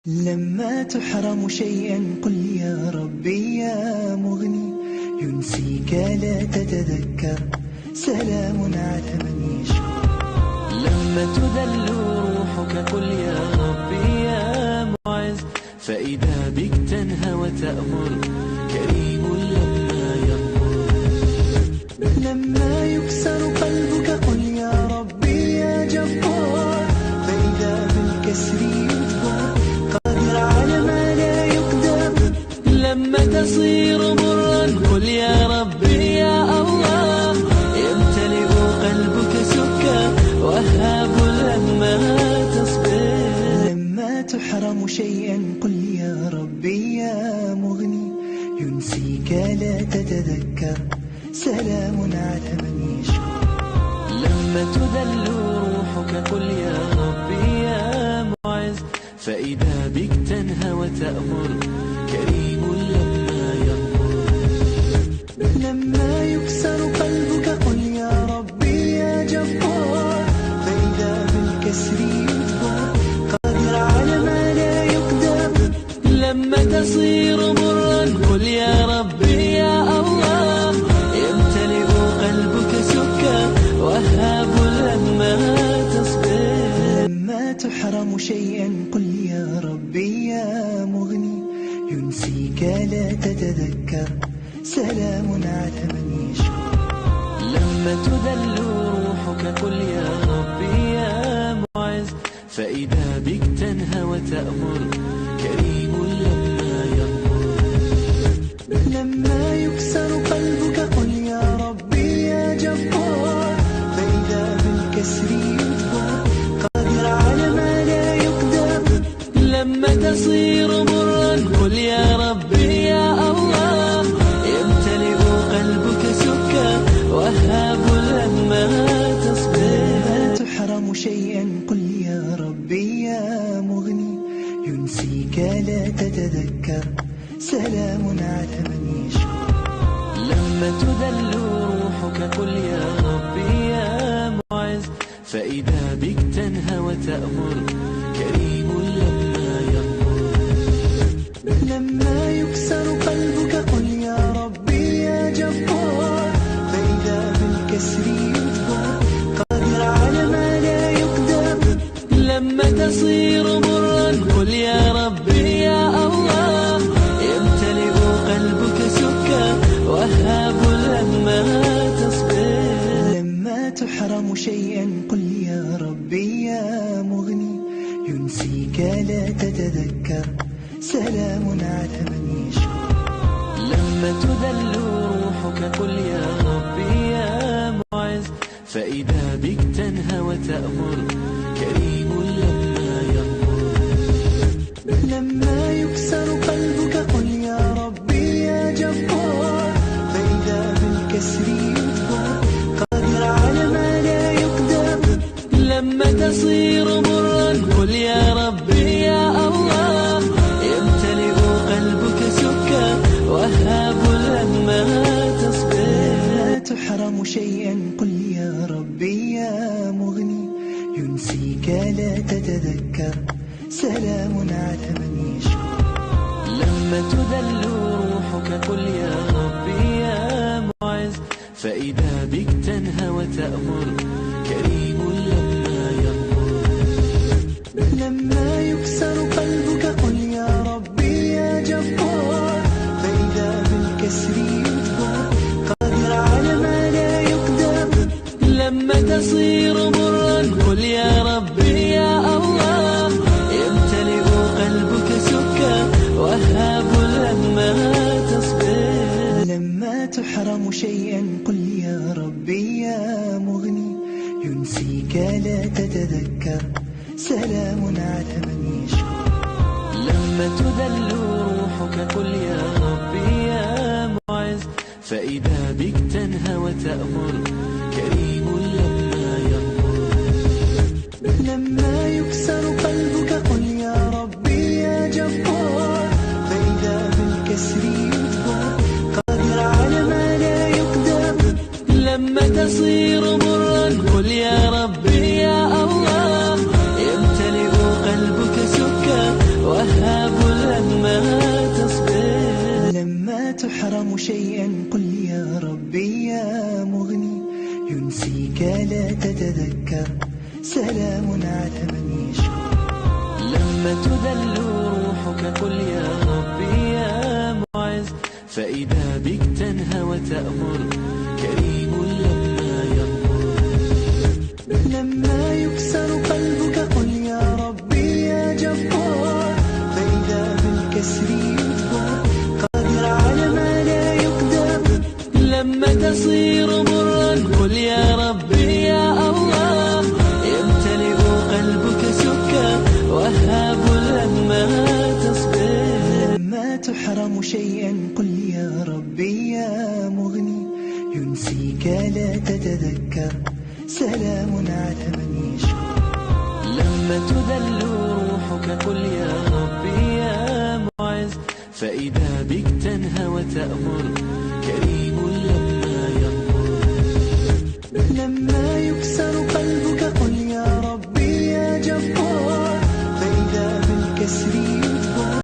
لما تحرم شيئا قل يا ربي يا مغني، ينسيك لا تتذكر، سلام على من يشكر. لما تذل روحك قل يا ربي يا معز، فإذا بك تنهى وتأمر، كريم لما يغفر. لما يكسر قلبك قل يا ربي يا جبار، فإذا بالكسر يجبر، قادر على ما لا يقدر. لما تصير مرا قل يا ربي يا الله، يمتلئ قلبك سكا، وهاب لما تصبر. لما تحرم شيئا قل يا ربي يا مغني، ينسيك لا تتذكر، سلام على من يشكر. لما تذل روحك قل يا ربي يا معز، فإذا بك تنهى وتأمر، كريم لما يغفر. لما يكسر قلبك قل يا ربي يا جبار، فإذا بالكسر يجبر، قادر على ما لا يقدر. لما تصير مرا قل يا ربي يا الله، يمتلئ قلبك سكا، وهاب لما تصبر. لما تحرم شيئا قل يا ربي يا مغني، ينسيك لا تتذكر، سلام على من يشكر. لما تذل روحك قل يا ربي يا معز، فإذا بك تنهى وتأمر، كريم لما يغفر. لما يكسر قلبك قل يا ربي يا جبار، فإذا بالكسر يجبر، قادر على ما لا يقدر. لما تصير مرا قل يا ربي يا الله، يمتلئ قلبك سكا، وهاب لما تصبر. لما تحرم شيئا قل يا ربي يا مغني، ينسيك لا تتذكر، سلام على من يشكر. لما تذل روحك قل يا ربي يا معز، فإذا بك تنهى وتأمر، كريم لما يغفر. لما يكسر قلبك قل يا ربي يا جبار، فإذا بالكسر يجبر، قادر على ما لا يقدر. لما تصير مرا قل يا ربي يا الله، يمتلئ قلبك سكا، وهاب لما تصبر. لما تحرم شيئا قل يا ربي يا مغني، ينسيك لا تتذكر، سلام على من يشكر. لما تذل روحك قل يا ربي يا معز، فإذا بك تنهى وتأمر، كريم لما يغفر. لما يكسر قلبك قل يا ربي يا جبار، فإذا بالكسر يجبر، قادر على ما لا يقدر. لما تصير مرا قل يا ربي يا الله، يمتلئ قلبك سكا، وهاب لما تصبر. لا تحرم شيئا قل يا ربي يا مغني، ينسيك لا تتذكر، سلام على من يشكر. لما تذل روحك قل يا ربي يا معز، فإذا بك تنهى وتأمر، كريم لما يغفر. لما يكسر قلبك قل يا ربي يا جبار، فإذا بالكسر يجبر، قادر على ما لا يقدر. لما تصير مرا قل يا ربي يا الله، يمتلئ قلبك سكا، وهاب لما تصبر. لما تحرم شيئا قل يا ربي يا مغني، ينسيك لا تتذكر، سلام على من يشكر. لما تذل روحك قل يا ربي يا معز، فإذا بك تنهى وتأمر، كريم لما يغفر. لما يكسر قلبك قل يا ربي يا جبار، فإذا بالكسر يجبر، قادر على ما لا يقدر. لما تصير مرا قل يا ربي يا الله، يمتلئ قلبك سكا، وهاب تحرم شيئا قل يا ربي يا مغني ينسيك لا تتذكر سلام على من يشكر. لما تدل روحك قل يا ربي يا معز، فإذا بك تنهى وتأمر كريم لما يغفر. لما يكسر قلبك قل يا ربي يا جبار، فإذا بالكسر يجبر قادر على ما لا يقدر. لما تصير مرا قل يا ربي يا الله، يمتلئ قلبك سكا وهاب لما تصبر. لما تحرم شيئا قل يا ربي يا مغني ينسيك لا تتذكر سلام على من يشكر. لما تدل روحك قل يا ربي يا معز، فإذا بك تنهى وتأمر كريم